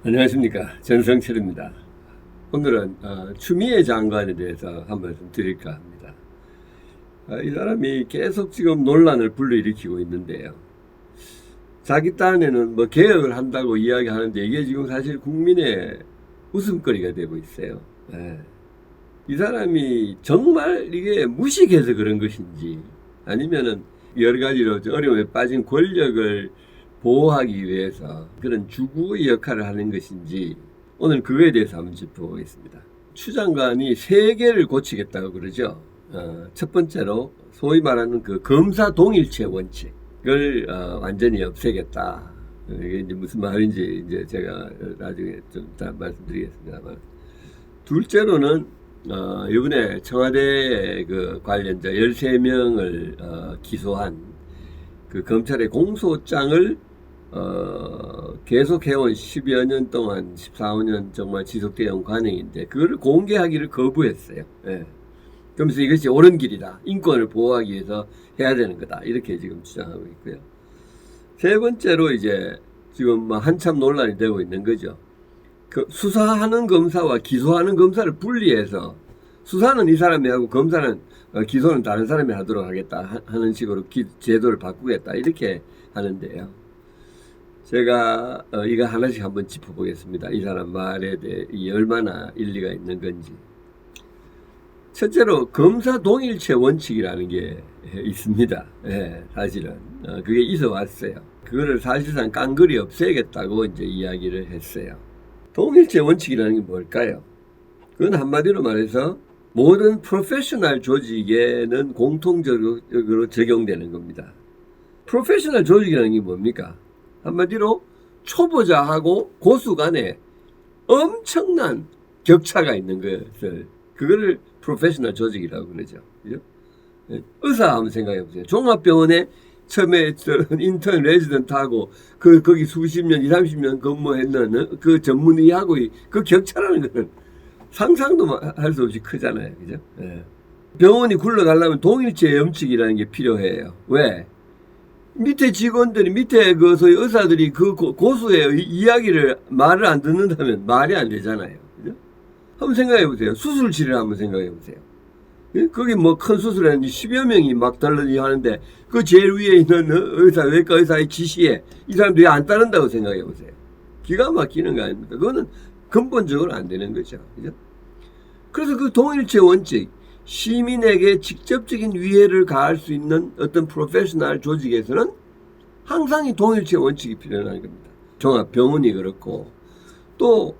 안녕하십니까, 전성철입니다. 오늘은 추미애 장관에 대해서 한 말씀 드릴까 합니다. 이 사람이 계속 지금 논란을 불러일으키고 있는데요. 자기 딴에는 뭐 개혁을 한다고 이야기하는데 이게 지금 사실 국민의 웃음거리가 되고 있어요. 이 사람이 정말 이게 무식해서 그런 것인지, 아니면은 여러 가지로 어려움에 빠진 권력을 보호하기 위해서 그런 주구의 역할을 하는 것인지, 오늘 그거에 대해서 한번 짚어보겠습니다. 추 장관이 세 개를 고치겠다고 그러죠. 첫 번째로 소위 말하는 그 검사 동일체 원칙을 완전히 없애겠다. 이게 이제 무슨 말인지 이제 제가 나중에 좀 다 말씀드리겠습니다만, 둘째로는 이번에 청와대 그 관련자 13명을 기소한 그 검찰의 공소장을 계속 해온 10여 년 동안 14, 15년 정말 지속되어 온 관행인데 그거를 공개하기를 거부했어요. 그러면서 이것이 옳은 길이다, 인권을 보호하기 위해서 해야 되는 거다, 이렇게 지금 주장하고 있고요. 세 번째로 이제 지금 한참 논란이 되고 있는 거죠. 그 수사하는 검사와 기소하는 검사를 분리해서 수사는 이 사람이 하고 검사는 기소는 다른 사람이 하도록 하겠다 하는 식으로 제도를 바꾸겠다, 이렇게 하는데요. 제가 이거 하나씩 한번 짚어보겠습니다. 이 사람 말에 대해 얼마나 일리가 있는 건지. 첫째로 검사 동일체 원칙이라는 게 있습니다. 사실은 그게 있어 왔어요. 그거를 사실상 깡그리 없애겠다고 이제 이야기를 했어요. 동일체 원칙이라는 게 뭘까요? 그건 한마디로 말해서 모든 프로페셔널 조직에는 공통적으로 적용되는 겁니다. 프로페셔널 조직이라는 게 뭡니까? 한마디로 초보자하고 고수 간에 엄청난 격차가 있는 것을, 그거를 프로페셔널 조직이라고 그러죠. 그죠? 의사 한번 생각해 보세요. 종합병원에 처음에 인턴 레지던트하고 거기 수십 년, 20, 30년 근무했는 그 전문의하고의 그 격차라는 것은 상상도 할 수 없이 크잖아요. 그죠? 병원이 굴러가려면 동일체 원칙이라는 게 필요해요. 왜? 밑에 직원들이, 밑에 그 소위 의사들이 그 고수의 이야기를 말을 안 듣는다면 말이 안 되잖아요. 그죠? 한번 생각해 보세요. 수술실을 한번 생각해 보세요. 거기 뭐 큰 수술하는데 10여 명이 막 달라지 하는데 그 제일 위에 있는 의사, 외과 의사의 지시에 이 사람들이 안 따른다고 생각해 보세요. 기가 막히는 거 아닙니까? 그거는 근본적으로 안 되는 거죠. 그죠? 그래서 그 동일체 원칙, 시민에게 직접적인 위해를 가할 수 있는 어떤 프로페셔널 조직에서는 항상 이 동일체 원칙이 필요한 겁니다. 종합병원이 그렇고 또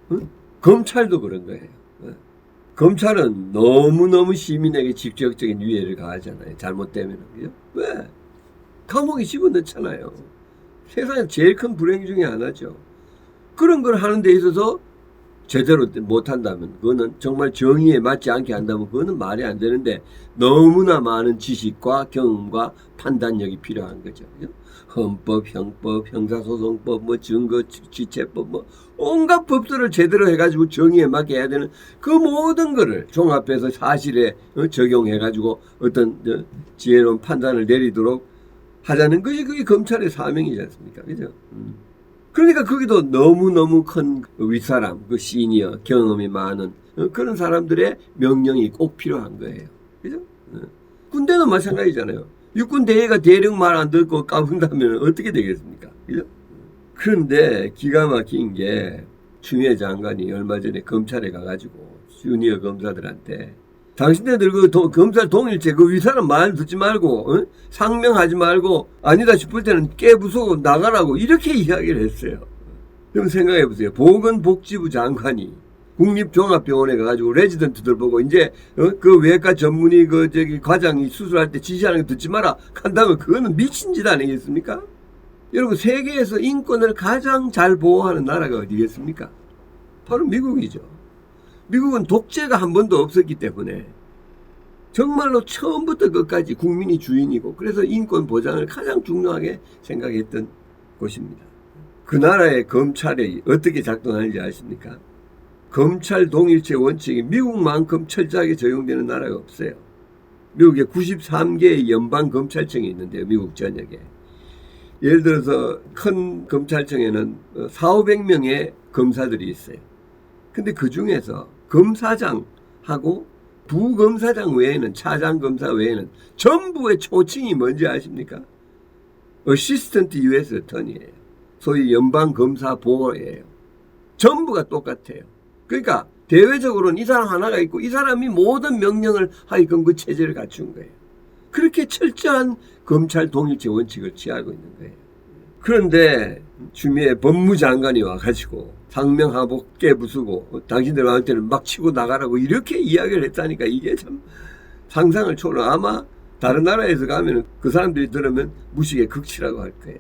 검찰도 그런 거예요. 검찰은 너무너무 시민에게 직접적인 위해를 가하잖아요. 잘못되면. 왜? 감옥에 집어넣잖아요. 세상에 제일 큰 불행 중에 하나죠. 그런 걸 하는 데 있어서 제대로 못한다면, 그거는 정말 정의에 맞지 않게 한다면 그거는 말이 안 되는데 너무나 많은 지식과 경험과 판단력이 필요한 거죠. 헌법, 형법, 형사소송법, 뭐 증거지체법, 뭐 온갖 법들을 제대로 해가지고 정의에 맞게 해야 되는 그 모든 거를 종합해서 사실에 적용해가지고 어떤 지혜로운 판단을 내리도록 하자는 것이 그게 검찰의 사명이지 않습니까? 그죠? 그러니까 거기도 너무너무 큰 윗사람, 그 시니어, 경험이 많은 그런 사람들의 명령이 꼭 필요한 거예요. 그죠? 군대는 마찬가지잖아요. 육군 대위가 대령 말 안 듣고 까분다면 어떻게 되겠습니까? 그죠? 그런데 기가 막힌 게 추미애 장관이 얼마 전에 검찰에 가가지고 주니어 검사들한테 당신네들 그 검찰 동일체 그 윗사람 말 듣지 말고 상명하지 말고 아니다 싶을 때는 깨부수고 나가라고 이렇게 이야기를 했어요. 그럼 생각해 보세요. 보건복지부 장관이 국립종합병원에 가가지고 레지던트들 보고 이제 그 외과 전문의 과장이 수술할 때 지시하는 거 듣지 마라 한다면 그거는 미친 짓 아니겠습니까? 여러분, 세계에서 인권을 가장 잘 보호하는 나라가 어디겠습니까? 바로 미국이죠. 미국은 독재가 한 번도 없었기 때문에 정말로 처음부터 끝까지 국민이 주인이고, 그래서 인권 보장을 가장 중요하게 생각했던 곳입니다. 그 나라의 검찰이 어떻게 작동하는지 아십니까? 검찰 동일체 원칙이 미국만큼 철저하게 적용되는 나라가 없어요. 미국에 93개의 연방검찰청이 있는데요. 미국 전역에. 예를 들어서 큰 검찰청에는 400~500명의 검사들이 있어요. 근데 그 중에서 검사장하고 부검사장 외에는, 차장 검사 외에는 전부의 초칭이 뭔지 아십니까? 어시스턴트 US 어터니예요. 소위 연방 검사 보호예요. 전부가 똑같아요. 그러니까 대외적으로는 이 사람 하나가 있고 이 사람이 모든 명령을 하게끔 그 체제를 갖춘 거예요. 그렇게 철저한 검찰 동일체 원칙을 취하고 있는 거예요. 그런데 추미애 법무장관이 와가지고 상명하복 깨부수고 당신들 할 때는 막 치고 나가라고 이렇게 이야기를 했다니까 이게 참 상상을 초월해. 아마 다른 나라에서 가면 그 사람들이 들으면 무식의 극치라고 할 거예요.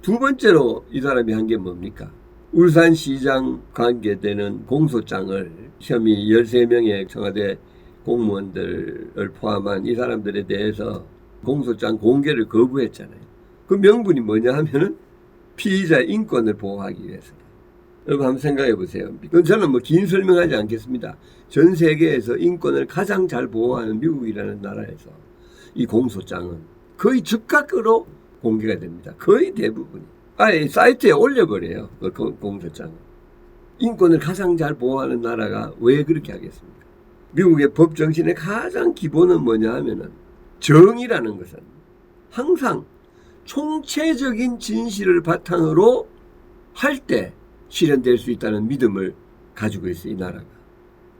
두 번째로 이 사람이 한 게 뭡니까? 울산시장 관계되는 공소장을 혐의 13명의 청와대 공무원들을 포함한 이 사람들에 대해서 공소장 공개를 거부했잖아요. 그 명분이 뭐냐 하면은 피의자 인권을 보호하기 위해서. 여러분 한번 생각해 보세요. 저는 뭐 긴 설명하지 않겠습니다. 전 세계에서 인권을 가장 잘 보호하는 미국이라는 나라에서 이 공소장은 거의 즉각으로 공개가 됩니다. 거의 대부분이. 아예 사이트에 올려버려요. 그 공소장은. 인권을 가장 잘 보호하는 나라가 왜 그렇게 하겠습니까? 미국의 법 정신의 가장 기본은 뭐냐 하면은 정의라는 것은 항상 총체적인 진실을 바탕으로 할 때 실현될 수 있다는 믿음을 가지고 있어요, 이 나라가.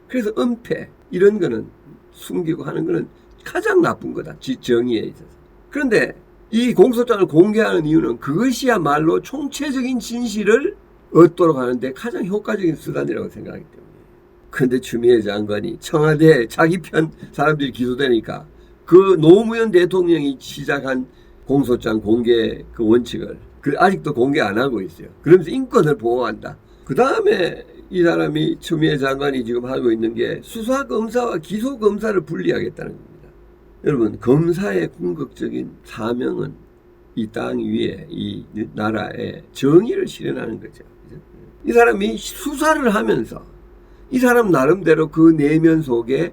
그래서 은폐 이런 거는 숨기고 하는 거는 가장 나쁜 거다, 정의에 있어서. 그런데 이 공소장을 공개하는 이유는 그것이야말로 총체적인 진실을 얻도록 하는데 가장 효과적인 수단이라고 생각하기 때문에. 그런데 추미애 장관이 청와대 자기 편 사람들이 기소되니까 그 노무현 대통령이 시작한 공소장 공개 그 원칙을 아직도 공개 안 하고 있어요. 그러면서 인권을 보호한다. 그 다음에 이 사람이 추미애 장관이 지금 하고 있는 게 수사검사와 기소검사를 분리하겠다는 겁니다. 여러분, 검사의 궁극적인 사명은 이 땅 위에 이 나라의 정의를 실현하는 거죠. 이 사람이 수사를 하면서 이 사람 나름대로 그 내면 속에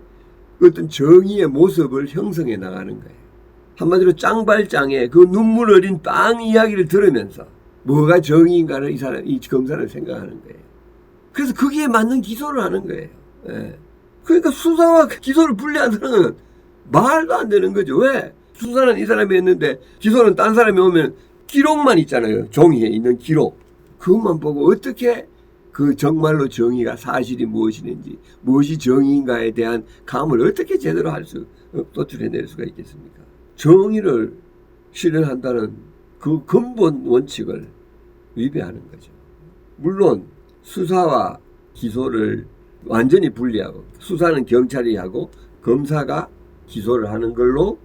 어떤 정의의 모습을 형성해 나가는 거예요. 한마디로 짱발짱의 그 눈물 어린 빵 이야기를 들으면서 뭐가 정의인가를 이 검사는 생각하는 거예요. 그래서 거기에 맞는 기소를 하는 거예요. 예. 그러니까 수사와 기소를 분리하는 건 말도 안 되는 거죠. 왜? 수사는 이 사람이 했는데 기소는 딴 사람이 오면 기록만 있잖아요. 종이에 있는 기록. 그것만 보고 어떻게 그 정말로 정의가 사실이 무엇이는지, 무엇이 정의인가에 대한 감을 어떻게 제대로 도출해낼 수가 있겠습니까? 정의를 실현한다는 그 근본 원칙을 위배하는 거죠. 물론 수사와 기소를 완전히 분리하고, 수사는 경찰이 하고 검사가 기소를 하는 걸로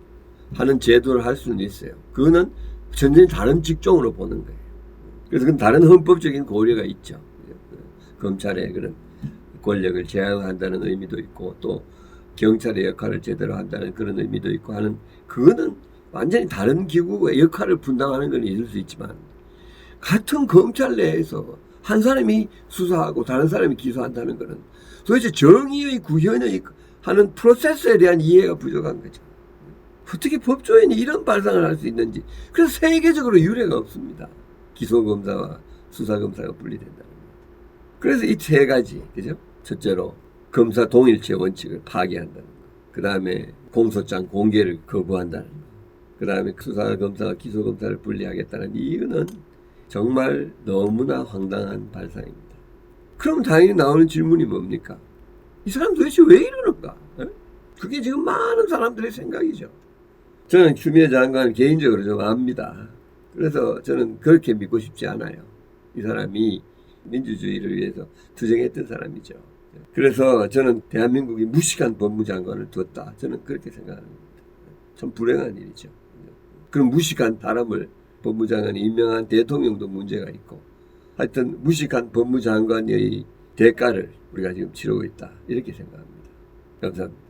하는 제도를 할 수는 있어요. 그거는 전혀 다른 직종으로 보는 거예요. 그래서 그건 다른 헌법적인 고려가 있죠. 검찰의 그런 권력을 제한한다는 의미도 있고, 또 경찰의 역할을 제대로 한다는 그런 의미도 있고 하는, 그거는 완전히 다른 기구의 역할을 분담하는 건 있을 수 있지만, 같은 검찰 내에서 한 사람이 수사하고 다른 사람이 기소한다는 것은 도대체 정의의 구현의 하는 프로세스에 대한 이해가 부족한 거죠. 어떻게 법조인이 이런 발상을 할 수 있는지. 그래서 세계적으로 유례가 없습니다. 기소검사와 수사검사가 분리된다는 거. 그래서 이 세 가지, 그죠? 첫째로 검사 동일체 원칙을 파기한다는 거. 그 다음에 공소장 공개를 거부한다는 거. 그 다음에 수사검사와 기소검사를 분리하겠다는, 이유는 정말 너무나 황당한 발상입니다. 그럼 당연히 나오는 질문이 뭡니까? 이 사람 도대체 왜 이러는가? 그게 지금 많은 사람들의 생각이죠. 저는 추미애 장관 개인적으로 좀 압니다. 그래서 저는 그렇게 믿고 싶지 않아요. 이 사람이 민주주의를 위해서 투쟁했던 사람이죠. 그래서 저는 대한민국이 무식한 법무장관을 뒀다. 저는 그렇게 생각합니다. 참 불행한 일이죠. 그런 무식한 사람을 법무장관이 임명한 대통령도 문제가 있고, 하여튼 무식한 법무장관의 대가를 우리가 지금 치르고 있다. 이렇게 생각합니다. 감사합니다.